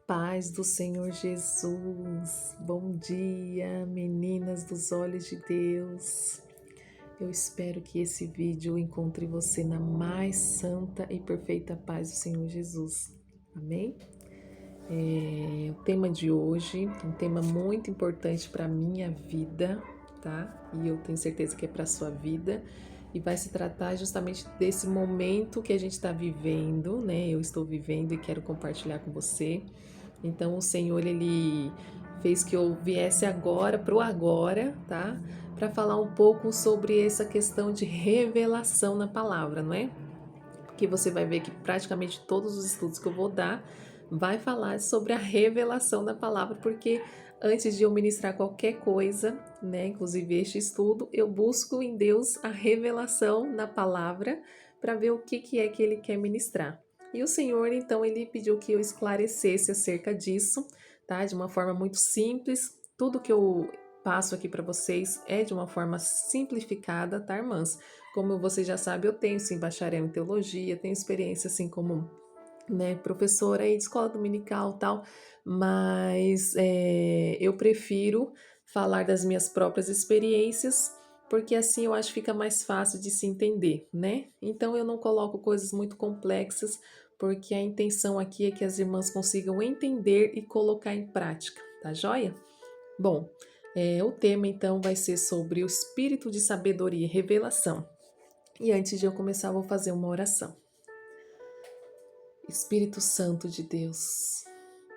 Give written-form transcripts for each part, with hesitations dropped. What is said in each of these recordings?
paz do Senhor Jesus. Bom dia, meninas dos olhos de Deus. Eu espero que esse vídeo encontre você na mais santa e perfeita paz do Senhor Jesus. Amém? O tema de hoje é um tema muito importante para a minha vida, tá? E eu tenho certeza que é para a sua vida. E vai se tratar justamente desse momento que a gente está vivendo, né? Eu estou vivendo e quero compartilhar com você. Então o Senhor, ele fez que eu viesse agora pro agora, tá? Para falar um pouco sobre essa questão de revelação na palavra, não é? Porque você vai ver que praticamente todos os estudos que eu vou dar vai falar sobre a revelação da palavra, porque antes de eu ministrar qualquer coisa, né, inclusive este estudo, eu busco em Deus a revelação da palavra para ver o que é que ele quer ministrar. E o Senhor, então, ele pediu que eu esclarecesse acerca disso, tá? De uma forma muito simples. Tudo que eu passo aqui para vocês é de uma forma simplificada, tá, irmãs? Como você já sabe, eu tenho sim bacharel em teologia, tenho experiência assim como, né, professora aí de escola dominical e tal, mas eu prefiro falar das minhas próprias experiências, porque assim eu acho que fica mais fácil de se entender, né? Então eu não coloco coisas muito complexas, porque a intenção aqui é que as irmãs consigam entender e colocar em prática, tá joia? Bom, o tema então vai ser sobre o espírito de sabedoria e revelação. E antes de eu começar, eu vou fazer uma oração. Espírito Santo de Deus,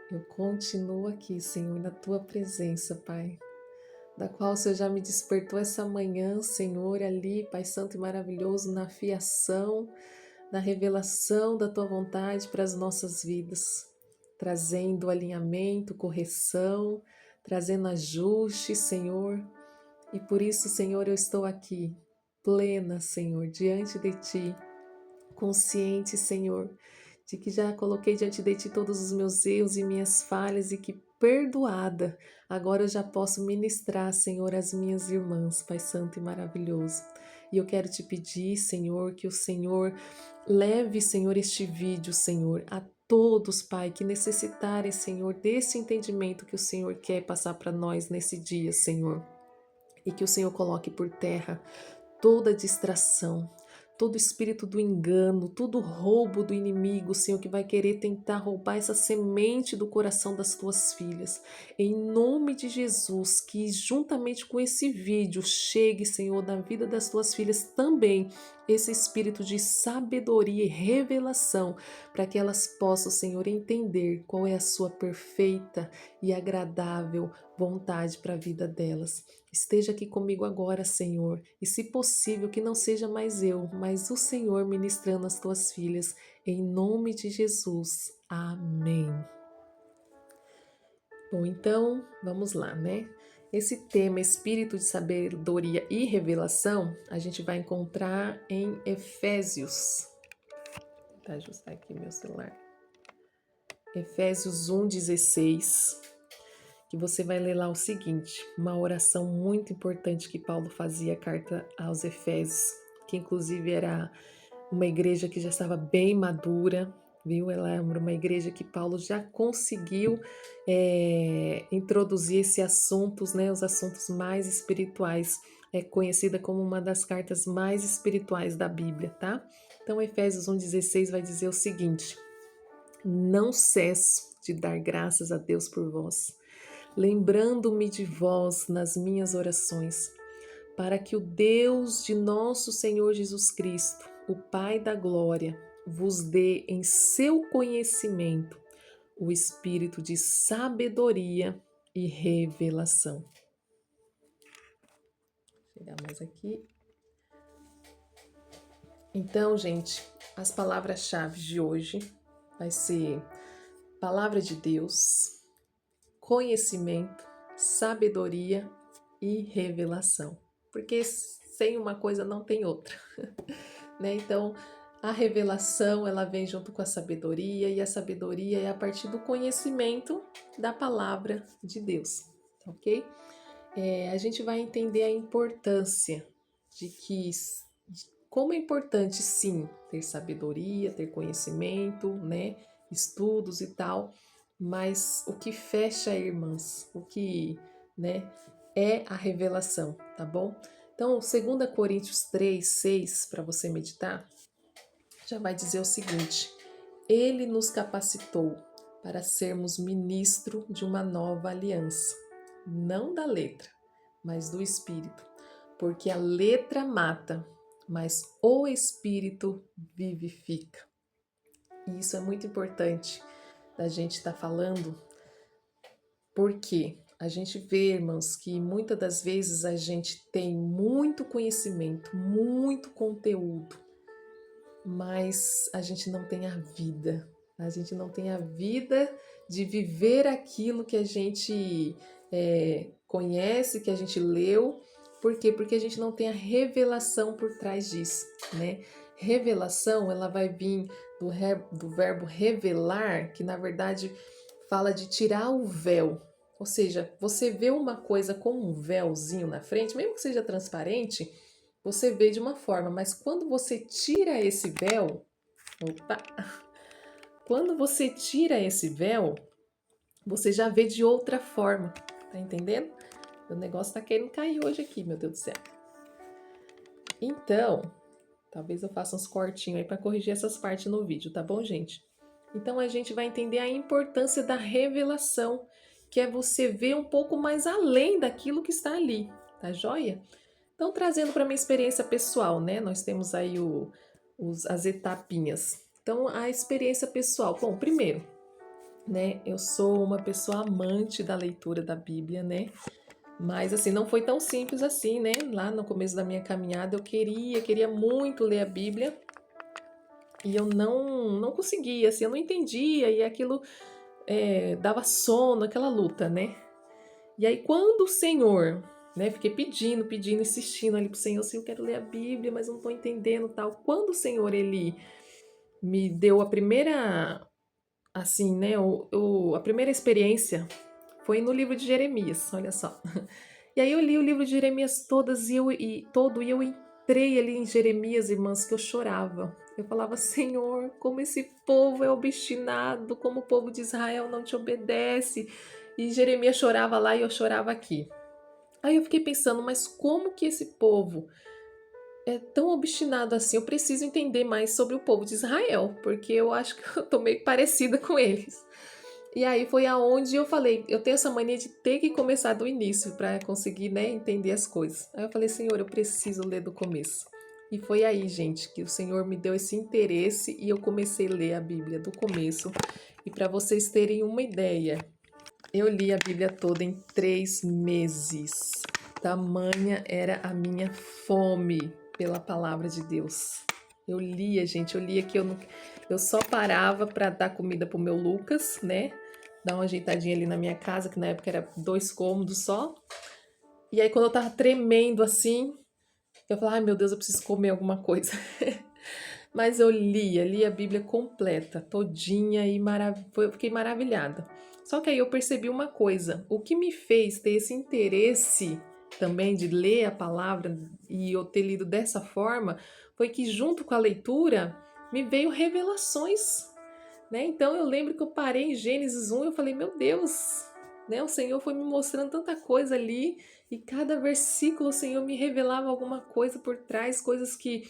eu continuo aqui, Senhor, na tua presença, Pai, da qual o Senhor já me despertou essa manhã, Senhor, ali, Pai Santo e maravilhoso, na fiação, na revelação da tua vontade para as nossas vidas, trazendo alinhamento, correção, trazendo ajuste, Senhor. E por isso, Senhor, eu estou aqui, plena, Senhor, diante de ti, consciente, Senhor, de que já coloquei diante de ti todos os meus erros e minhas falhas e que perdoada, agora eu já posso ministrar, Senhor, às minhas irmãs, Pai Santo e maravilhoso. E eu quero te pedir, Senhor, que o Senhor leve, Senhor, este vídeo, Senhor, a todos, Pai, que necessitarem, Senhor, desse entendimento que o Senhor quer passar para nós nesse dia, Senhor. E que o Senhor coloque por terra toda distração, todo espírito do engano, todo roubo do inimigo, Senhor, que vai querer tentar roubar essa semente do coração das tuas filhas. Em nome de Jesus, que juntamente com esse vídeo chegue, Senhor, na vida das tuas filhas também esse espírito de sabedoria e revelação, para que elas possam, Senhor, entender qual é a sua perfeita e agradável vontade para a vida delas. Esteja aqui comigo agora, Senhor, e se possível que não seja mais eu, mas o Senhor ministrando as tuas filhas, em nome de Jesus. Amém. Bom, então, vamos lá, né? Esse tema, espírito de sabedoria e revelação, a gente vai encontrar em Efésios. Vou ajustar aqui meu celular. Efésios 1:16. Que você vai ler lá o seguinte, uma oração muito importante que Paulo fazia, a carta aos Efésios, que inclusive era uma igreja que já estava bem madura, viu? Ela era uma igreja que Paulo já conseguiu introduzir esses assuntos, né? Os assuntos mais espirituais, é conhecida como uma das cartas mais espirituais da Bíblia, tá? Então, Efésios 1:16 vai dizer o seguinte: não cesso de dar graças a Deus por vós, lembrando-me de vós nas minhas orações, para que o Deus de nosso Senhor Jesus Cristo, o Pai da glória, vos dê em seu conhecimento o espírito de sabedoria e revelação. Vou chegar mais aqui. Então, gente, as palavras-chave de hoje vai ser palavra de Deus, conhecimento, sabedoria e revelação. Porque sem uma coisa não tem outra, né? Então, a revelação, ela vem junto com a sabedoria, e a sabedoria é a partir do conhecimento da palavra de Deus, ok? A gente vai entender a importância como é importante, sim, ter sabedoria, ter conhecimento, né? Estudos e tal, mas o que fecha, irmãs, o que, né, é a revelação, tá bom? Então, 2 Coríntios 3:6, para você meditar, já vai dizer o seguinte: Ele nos capacitou para sermos ministro de uma nova aliança, não da letra, mas do Espírito, porque a letra mata, mas o Espírito vivifica. E isso é muito importante da gente estar falando, porque a gente vê, irmãos, que muitas das vezes a gente tem muito conhecimento, muito conteúdo, mas a gente não tem a vida. A gente não tem a vida de viver aquilo que a gente conhece, que a gente leu. Por quê? Porque a gente não tem a revelação por trás disso, né? Revelação, ela vai vir do verbo revelar, que na verdade fala de tirar o véu. Ou seja, você vê uma coisa com um véuzinho na frente, mesmo que seja transparente, você vê de uma forma, mas quando você tira esse véu, opa, quando você tira esse véu, você já vê de outra forma, tá entendendo? O negócio tá querendo cair hoje aqui, meu Deus do céu. Então, talvez eu faça uns cortinhos aí para corrigir essas partes no vídeo, tá bom, gente? Então a gente vai entender a importância da revelação, que é você ver um pouco mais além daquilo que está ali, tá joia? Então, trazendo para minha experiência pessoal, né? Nós temos aí as etapinhas. Então, a experiência pessoal. Bom, primeiro, né? Eu sou uma pessoa amante da leitura da Bíblia, né? Mas, assim, não foi tão simples assim, né? Lá no começo da minha caminhada, eu queria muito ler a Bíblia. E eu não conseguia, assim, eu não entendia. E aquilo dava sono, aquela luta, né? E aí, quando o Senhor, né, fiquei pedindo, insistindo ali pro Senhor, assim, eu quero ler a Bíblia, mas eu não tô entendendo tal. Quando o Senhor, ele me deu a primeira, assim, né, a primeira experiência foi no livro de Jeremias, olha só. E aí eu li o livro de Jeremias todo, e eu entrei ali em Jeremias, irmãs, que eu chorava. Eu falava, Senhor, como esse povo é obstinado, como o povo de Israel não te obedece. E Jeremias chorava lá e eu chorava aqui. Aí eu fiquei pensando, mas como que esse povo é tão obstinado assim? Eu preciso entender mais sobre o povo de Israel, porque eu acho que eu tô meio parecida com eles. E aí foi aonde eu falei, eu tenho essa mania de ter que começar do início para conseguir, né, entender as coisas. Aí eu falei, Senhor, eu preciso ler do começo. E foi aí, gente, que o Senhor me deu esse interesse e eu comecei a ler a Bíblia do começo. E para vocês terem uma ideia, eu li a Bíblia toda em 3 meses. Tamanha era a minha fome pela palavra de Deus. Eu lia, gente, eu lia que eu só parava para dar comida pro meu Lucas, né? Dar uma ajeitadinha ali na minha casa, que na época era 2 cômodos só. E aí quando eu tava tremendo assim, eu falava, ai meu Deus, eu preciso comer alguma coisa. Mas eu li a Bíblia completa, todinha, e eu fiquei maravilhada. Só que aí eu percebi uma coisa, o que me fez ter esse interesse também de ler a palavra e eu ter lido dessa forma, foi que junto com a leitura me veio revelações, né? Então eu lembro que eu parei em Gênesis 1 e eu falei, meu Deus, né? O Senhor foi me mostrando tanta coisa ali e cada versículo o Senhor me revelava alguma coisa por trás, coisas que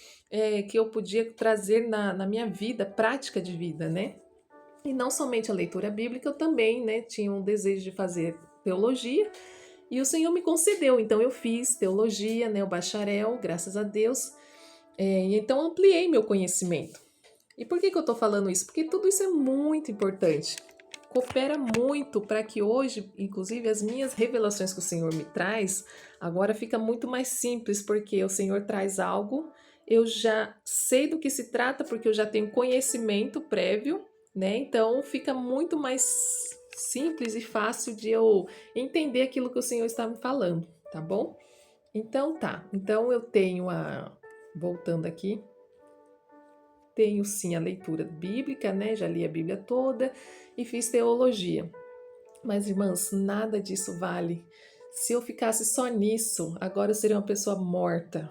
eu podia trazer na minha vida, prática de vida, né? E não somente a leitura bíblica, eu também, né, tinha um desejo de fazer teologia e o Senhor me concedeu. Então eu fiz teologia, né, o bacharel, graças a Deus. E então ampliei meu conhecimento. E por que eu estou falando isso? Porque tudo isso é muito importante. Coopera muito para que hoje, inclusive, as minhas revelações que o Senhor me traz, agora fica muito mais simples, porque o Senhor traz algo, eu já sei do que se trata, porque eu já tenho conhecimento prévio, né? Então fica muito mais simples e fácil de eu entender aquilo que o Senhor está me falando, tá bom? Então tá. Então eu tenho voltando aqui, tenho sim a leitura bíblica, né? Já li a Bíblia toda e fiz teologia. Mas, irmãs, nada disso vale. Se eu ficasse só nisso, agora eu seria uma pessoa morta.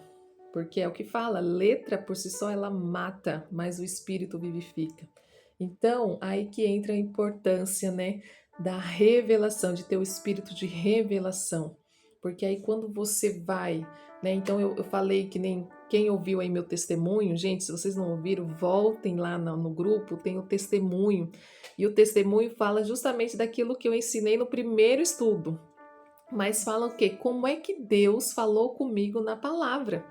Porque é o que fala, letra por si só ela mata, mas o espírito vivifica. Então, aí que entra a importância, né, da revelação, de ter o espírito de revelação. Porque aí quando você vai, né, então eu falei que nem quem ouviu aí meu testemunho, gente, se vocês não ouviram, voltem lá no grupo, tem o testemunho. E o testemunho fala justamente daquilo que eu ensinei no primeiro estudo. Mas fala o quê? Como é que Deus falou comigo na palavra?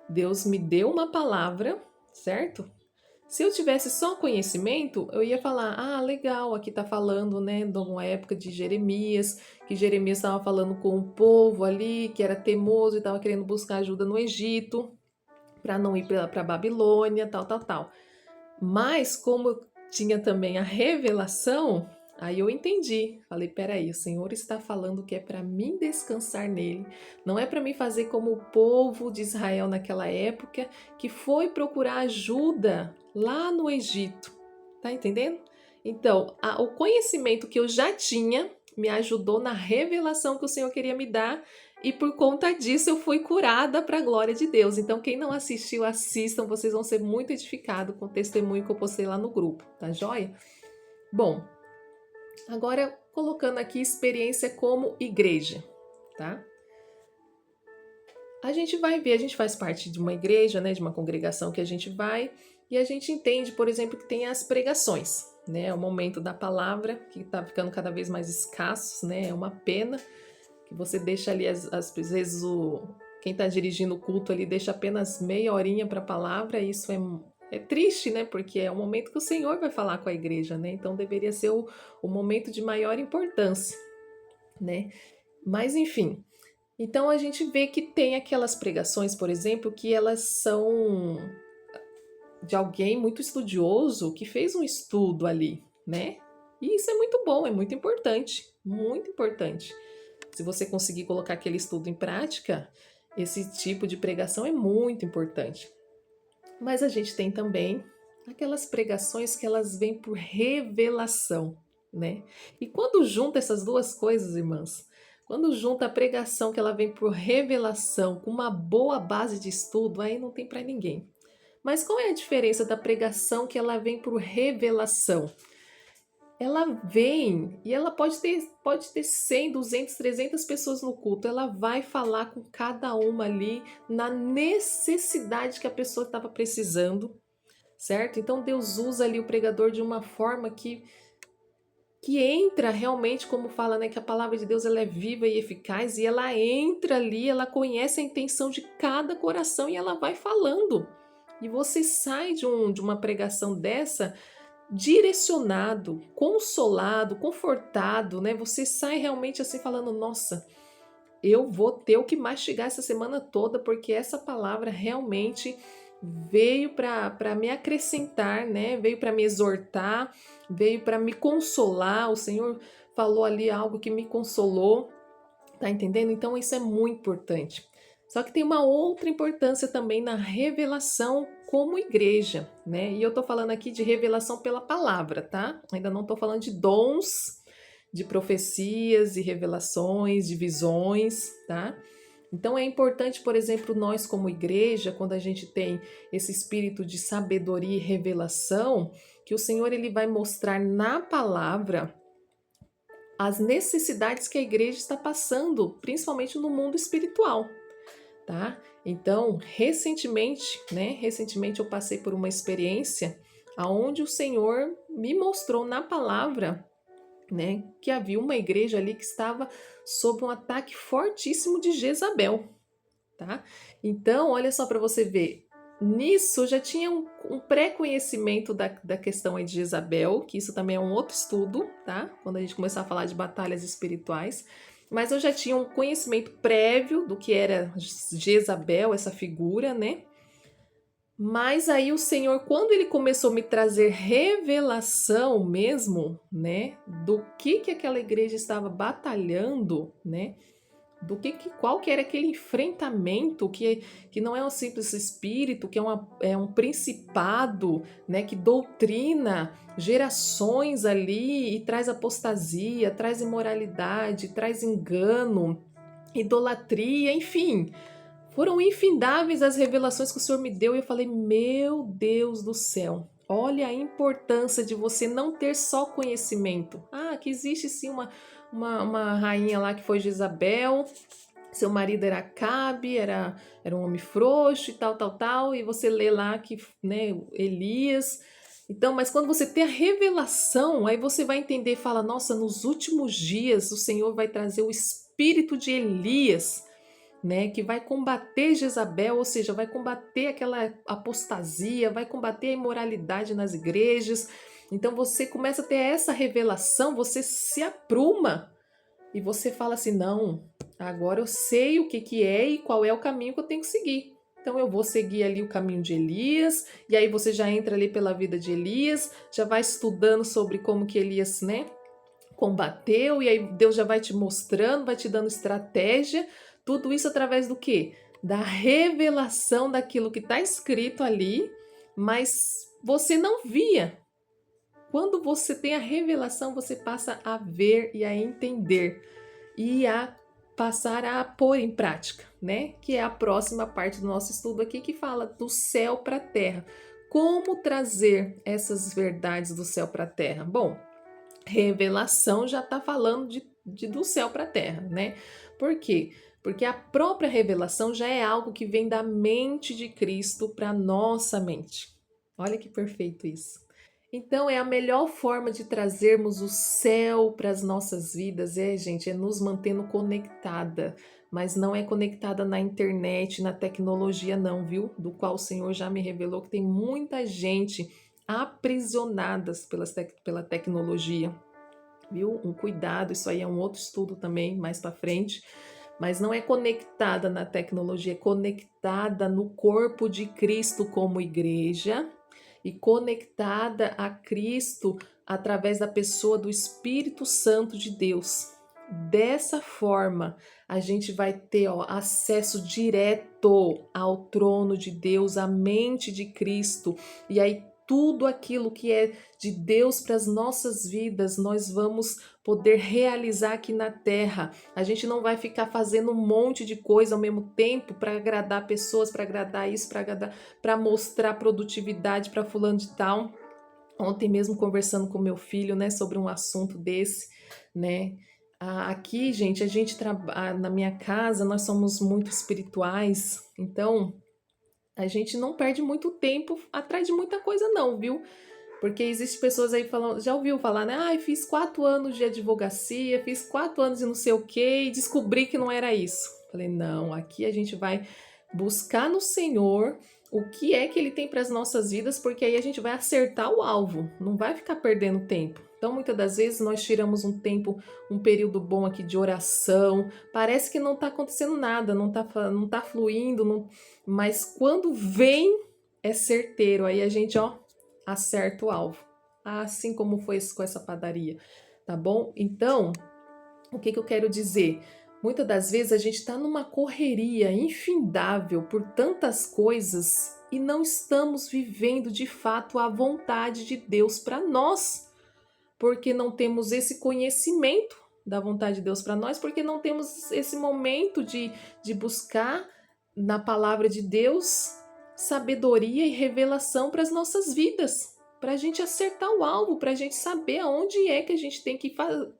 Deus me deu uma palavra, certo? Se eu tivesse só conhecimento, eu ia falar: ah, legal, aqui tá falando, né, de uma época de Jeremias, que Jeremias estava falando com o povo ali, que era teimoso e estava querendo buscar ajuda no Egito, para não ir para Babilônia, tal, tal, tal. Mas como tinha também a revelação, aí eu entendi. Falei, peraí, o Senhor está falando que é para mim descansar nele. Não é para mim fazer como o povo de Israel naquela época, que foi procurar ajuda lá no Egito. Tá entendendo? Então, o conhecimento que eu já tinha me ajudou na revelação que o Senhor queria me dar e por conta disso eu fui curada para a glória de Deus. Então, quem não assistiu, assistam, vocês vão ser muito edificados com o testemunho que eu postei lá no grupo, tá joia? Bom, agora colocando aqui experiência como igreja, tá? A gente vai ver, a gente faz parte de uma igreja, né, de uma congregação que a gente vai e a gente entende, por exemplo, que tem as pregações, né? É o momento da palavra que está ficando cada vez mais escassos, né? É uma pena que você deixa ali, às vezes, quem está dirigindo o culto ali deixa apenas meia horinha para a palavra, e isso é triste, né? Porque é o momento que o Senhor vai falar com a igreja, né? Então deveria ser o momento de maior importância, né? Mas enfim, então a gente vê que tem aquelas pregações, por exemplo, que elas são de alguém muito estudioso que fez um estudo ali, né? E isso é muito bom, é muito importante, muito importante. Se você conseguir colocar aquele estudo em prática, esse tipo de pregação é muito importante. Mas a gente tem também aquelas pregações que elas vêm por revelação, né? E quando junta essas duas coisas, irmãs, quando junta a pregação que ela vem por revelação com uma boa base de estudo, aí não tem para ninguém. Mas qual é a diferença da pregação que ela vem por revelação? Ela vem e ela pode ter 100, 200, 300 pessoas no culto. Ela vai falar com cada uma ali na necessidade que a pessoa estava precisando, certo? Então Deus usa ali o pregador de uma forma que entra realmente, como fala, né, que a palavra de Deus ela é viva e eficaz e ela entra ali, ela conhece a intenção de cada coração e ela vai falando. E você sai de uma pregação dessa direcionado, consolado, confortado, né? Você sai realmente assim falando, nossa, eu vou ter o que mastigar essa semana toda, porque essa palavra realmente veio para me acrescentar, né? Veio para me exortar, veio para me consolar. O Senhor falou ali algo que me consolou, tá entendendo? Então isso é muito importante. Só que tem uma outra importância também na revelação como igreja, né? E eu tô falando aqui de revelação pela palavra, tá? Ainda não tô falando de dons, de profecias e revelações, de visões, tá? Então é importante, por exemplo, nós como igreja, quando a gente tem esse espírito de sabedoria e revelação, que o Senhor ele vai mostrar na palavra as necessidades que a igreja está passando, principalmente no mundo espiritual, tá? Então, recentemente eu passei por uma experiência aonde o Senhor me mostrou na palavra, né, que havia uma igreja ali que estava sob um ataque fortíssimo de Jezabel, tá? Então, olha só para você ver, nisso eu já tinha um pré-conhecimento da questão aí de Jezabel, que isso também é um outro estudo, tá? Quando a gente começar a falar de batalhas espirituais, mas eu já tinha um conhecimento prévio do que era Jezabel, essa figura, né? Mas aí o Senhor, quando ele começou a me trazer revelação mesmo, né, do que aquela igreja estava batalhando, né, qual que era aquele enfrentamento que não é um simples espírito, que é um principado, né, que doutrina gerações ali e traz apostasia, traz imoralidade, traz engano, idolatria, enfim. Foram infindáveis as revelações que o Senhor me deu e eu falei, meu Deus do céu, Olha a importância de você não ter só conhecimento. Ah, que existe sim uma rainha lá que foi Jezabel, seu marido era Acabe, era um homem frouxo e tal, tal, tal, e você lê lá que, né, Elias. Então, mas quando você tem a revelação, aí você vai entender e fala, nossa, nos últimos dias o Senhor vai trazer o espírito de Elias, né, que vai combater Jezabel, ou seja, vai combater aquela apostasia, vai combater a imoralidade nas igrejas. Então você começa a ter essa revelação, você se apruma e você fala assim: não, agora eu sei o que, que é e qual é o caminho que eu tenho que seguir. Então eu vou seguir ali o caminho de Elias, e aí você já entra ali pela vida de Elias, já vai estudando sobre como que Elias, né, combateu, e aí Deus já vai te mostrando, vai te dando estratégia, tudo isso através do quê? Da revelação daquilo que está escrito ali, mas você não via. Quando você tem a revelação, você passa a ver e a entender e a passar a pôr em prática, né? Que é a próxima parte do nosso estudo aqui que fala do céu para a terra. Como trazer essas verdades do céu para a terra? Bom, revelação já está falando do céu para a terra, né? Por quê? Porque a própria revelação já é algo que vem da mente de Cristo para nossa mente. Olha que perfeito isso. Então, é a melhor forma de trazermos o céu para as nossas vidas, gente, é nos mantendo conectada, mas não é conectada na internet, na tecnologia, não, viu? Do qual o Senhor já me revelou que tem muita gente aprisionadas pela tecnologia, viu? Um cuidado, isso aí é um outro estudo também, mais para frente. Mas não é conectada na tecnologia, é conectada no corpo de Cristo como igreja e conectada a Cristo através da pessoa do Espírito Santo de Deus. Dessa forma, a gente vai ter acesso direto ao trono de Deus, à mente de Cristo, e aí tudo aquilo que é de Deus para as nossas vidas, nós vamos poder realizar aqui na terra. A gente não vai ficar fazendo um monte de coisa ao mesmo tempo para agradar pessoas, para agradar isso, para mostrar produtividade para fulano de tal. Ontem mesmo conversando com meu filho, né, sobre um assunto desse, né? Aqui, gente, na minha casa nós somos muito espirituais, então a gente não perde muito tempo atrás de muita coisa não, viu? Porque existem pessoas aí falando, já ouviu falar, né? Ah, fiz 4 anos de advocacia, fiz 4 anos de não sei o quê e descobri que não era isso. Falei, não, aqui a gente vai buscar no Senhor o que é que Ele tem para as nossas vidas, porque aí a gente vai acertar o alvo, não vai ficar perdendo tempo. Então, muitas das vezes nós tiramos um tempo, um período bom aqui de oração, parece que não está acontecendo nada, não tá fluindo, mas quando vem é certeiro, aí a gente, acerta o alvo. Assim como foi com essa padaria, tá bom? Então, o que eu quero dizer? Muitas das vezes a gente está numa correria infindável por tantas coisas e não estamos vivendo de fato a vontade de Deus para nós, porque não temos esse conhecimento da vontade de Deus para nós, porque não temos esse momento de buscar na palavra de Deus sabedoria e revelação para as nossas vidas, para a gente acertar o alvo, para a gente saber aonde é que a gente tem que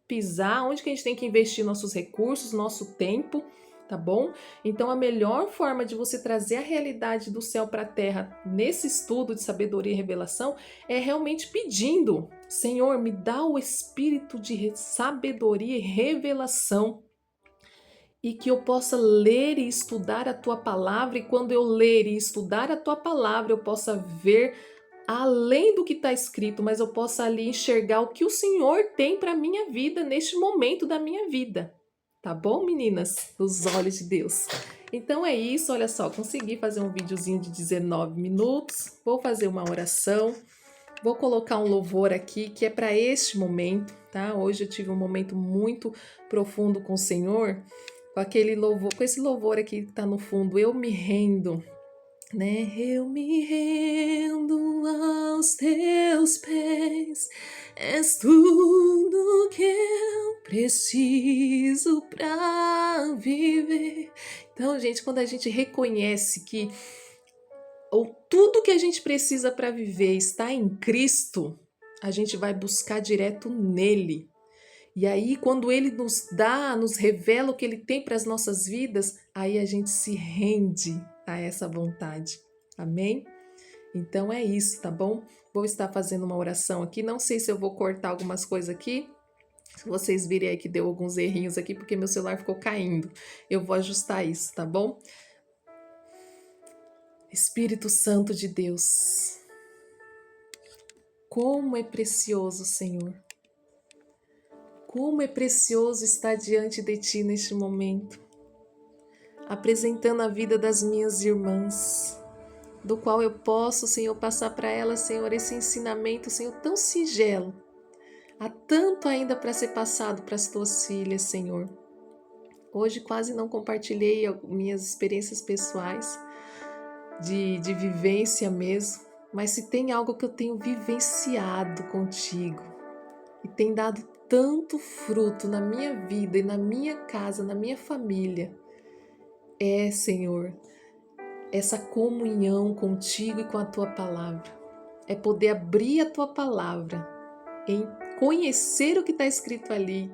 pisar, onde que a gente tem que investir nossos recursos, nosso tempo, tá bom? Então a melhor forma de você trazer a realidade do céu para a terra nesse estudo de sabedoria e revelação é realmente pedindo: Senhor, me dá o espírito de sabedoria e revelação, e que eu possa ler e estudar a tua palavra, e quando eu ler e estudar a tua palavra, eu possa ver além do que está escrito, mas eu possa ali enxergar o que o Senhor tem para minha vida neste momento da minha vida. Tá bom, meninas? Dos olhos de Deus. Então é isso, olha só, consegui fazer um videozinho de 19 minutos. Vou fazer uma oração. Vou colocar um louvor aqui que é para este momento, tá? Hoje eu tive um momento muito profundo com o Senhor, com aquele louvor, com esse louvor aqui que tá no fundo, eu me rendo, né? Eu me rendo aos teus pés, és tudo que eu preciso para viver. Então, gente, quando a gente reconhece que ou tudo que a gente precisa para viver está em Cristo, a gente vai buscar direto nele. E aí, quando ele nos dá, nos revela o que ele tem para as nossas vidas, aí a gente se rende a essa vontade. Amém? Então é isso, tá bom? Vou estar fazendo uma oração aqui. Não sei se eu vou cortar algumas coisas aqui. Se vocês virem aí que deu alguns errinhos aqui, porque meu celular ficou caindo. Eu vou ajustar isso, tá bom? Espírito Santo de Deus, como é precioso, Senhor. Como é precioso estar diante de Ti neste momento, apresentando a vida das minhas irmãs, do qual eu posso, Senhor, passar para elas, Senhor, esse ensinamento, Senhor, tão singelo. Há tanto ainda para ser passado para as Tuas filhas, Senhor. Hoje quase não compartilhei minhas experiências pessoais, de vivência mesmo, mas se tem algo que eu tenho vivenciado contigo e tem dado tanto fruto na minha vida e na minha casa, na minha família, Senhor, essa comunhão contigo e com a Tua palavra. É poder abrir a Tua palavra, em conhecer o que está escrito ali,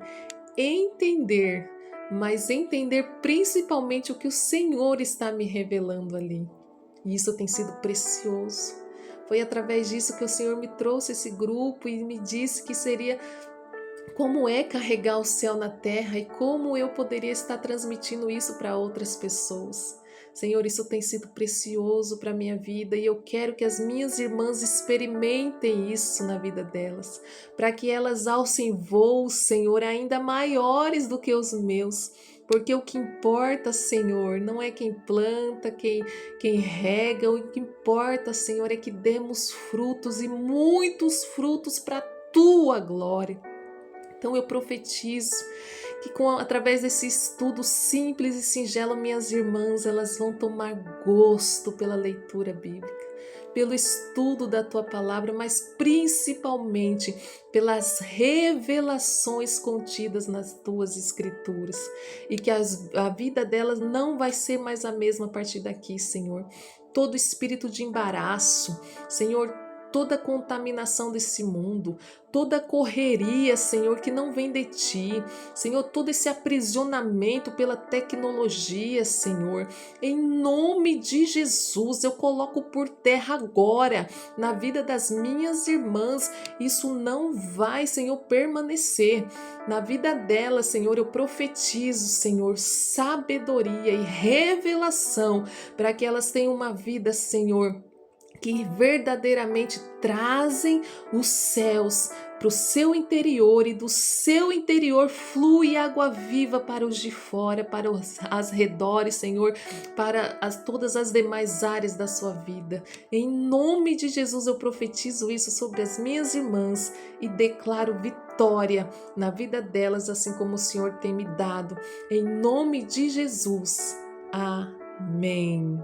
entender, mas entender principalmente o que o Senhor está me revelando ali. E isso tem sido precioso. Foi através disso que o Senhor me trouxe esse grupo e me disse que seria como é carregar o céu na terra e como eu poderia estar transmitindo isso para outras pessoas. Senhor, isso tem sido precioso para a minha vida e eu quero que as minhas irmãs experimentem isso na vida delas, para que elas alcem voos, Senhor, ainda maiores do que os meus. Porque o que importa, Senhor, não é quem planta, quem rega, o que importa, Senhor, é que demos frutos e muitos frutos para a Tua glória. Então eu profetizo que através desse estudo simples e singelo, minhas irmãs, elas vão tomar gosto pela leitura bíblica, pelo estudo da Tua palavra, mas principalmente pelas revelações contidas nas Tuas escrituras, e que a vida delas não vai ser mais a mesma a partir daqui, Senhor. Todo espírito de embaraço, Senhor, toda contaminação desse mundo, toda correria, Senhor, que não vem de Ti, Senhor, todo esse aprisionamento pela tecnologia, Senhor, em nome de Jesus, eu coloco por terra agora, na vida das minhas irmãs, isso não vai, Senhor, permanecer, na vida delas, Senhor, eu profetizo, Senhor, sabedoria e revelação, para que elas tenham uma vida, Senhor, que verdadeiramente trazem os céus para o seu interior e do seu interior flui água viva para os de fora, para os arredores, Senhor, para todas as demais áreas da sua vida. Em nome de Jesus eu profetizo isso sobre as minhas irmãs e declaro vitória na vida delas, assim como o Senhor tem me dado. Em nome de Jesus. Amém.